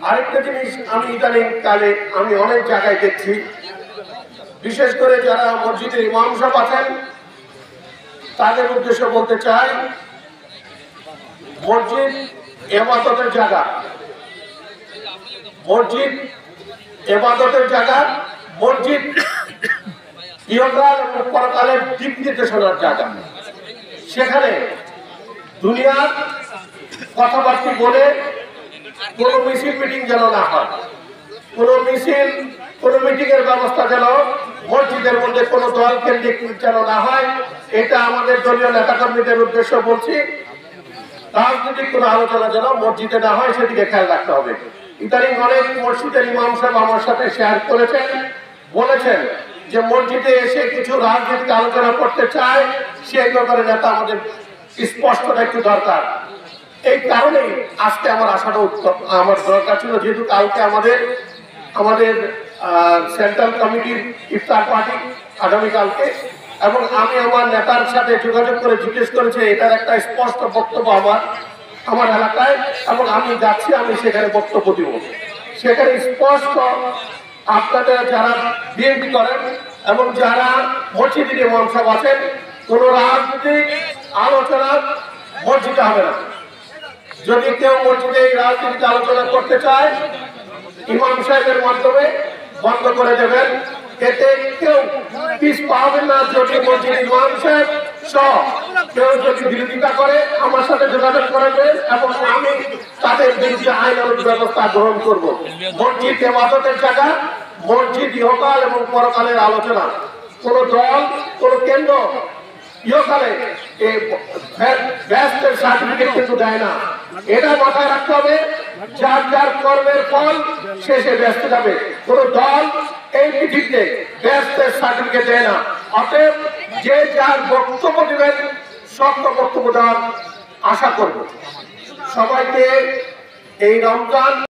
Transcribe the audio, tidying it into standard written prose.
আরেকটা জিনিস আমি ইদানিং কালে আমি অনেক জায়গায় দেখছি, বিশেষ করে যারা মসজিদের ইমাম সাহেব আছেন তাদের উদ্দেশ্যে বলতে চাই, মসজিদ ইবাদতের জায়গা, মসজিদ ইবাদতের জায়গা, মসজিদ ইহকাল এবং পরকালের দিক নির্দেশনার জায়গা। সেখানে দুনিয়ার কথাবার্তা বলে কোনো মিছিল মিটিং যেন না হয়, কোনো মিছিল কোনো মিটিং এর ব্যবস্থা যেন মসজিদের মধ্যে কোনো দল কেন্দ্রিক যেন না হয়। এটা আমাদের দলীয় নেতাকর্মীদের উদ্দেশ্য বলছি। রাজনৈতিক কোনো আলোচনা যেন মসজিদে না হয় সেদিকে খেয়াল রাখতে হবে। ইদানিং অনেক মসজিদের ইমাম সাহেব আমার সাথে শেয়ার করেছেন, বলেছেন যে মসজিদে এসে কিছু রাজনৈতিক আলোচনা করতে চায়, সেই ব্যাপারে নেতা আমাদের স্পষ্টতা একটু দরকার। এই কারণেই আজকে আমার আসাটা আমার দরকার ছিল, যেহেতু কালকে আমাদের সেন্ট্রাল কমিটির ইফতার পার্টি আগামীকালকে, এবং আমি আমার নেতার সাথে যোগাযোগ করে জিজ্ঞেস করেছি এটার একটা স্পষ্ট বক্তব্য আমার এলাকায়, এবং আমি যাচ্ছি, আমি সেখানে বক্তব্য দিব। সেখানে স্পষ্ট আপনাদের যারা বিএনপি করেন এবং যারা মসজিদের ইমাম সাহেব আছেন, কোন রাজনৈতিক আলোচনা মসজিদে হবে না। যদি কেউ মসজিদে এই রাজনৈতিক আলোচনা করতে চায়, ইমাম সাহেবের মাধ্যমে বন্ধ করে দেবেন, এতে কেউ পিছ পাবেন না। যদি মসজিদ ইমাম সাহেব সহ কেউ যদি বিরোধিতা করে আমার সাথে যোগাযোগ করবেন এবং আমি তাদের বিরুদ্ধে আইনানুগ ব্যবস্থা গ্রহণ করব। মসজিদ ইবাদতের জায়গা, মসজিদ ইহকাল এবং পরকালের আলোচনা। কোন দল, কোন কেন্দ্র ইহকালে ব্যস্তের সার্টিফিকেট কিন্তু দেয় না। এটা মাথায় রাখতে হবে, যার যার কর্মের ফল শেষে ব্যস্ত যাবে। কোন দল এই পৃথিবীতে ব্যস্তের সার্টিফিকেট দেয় না। অতএব যে যার বক্তব্য দেবেন, শক্ত বক্তব্য দেওয়ার আশা করব। সবাইকে এই রমজান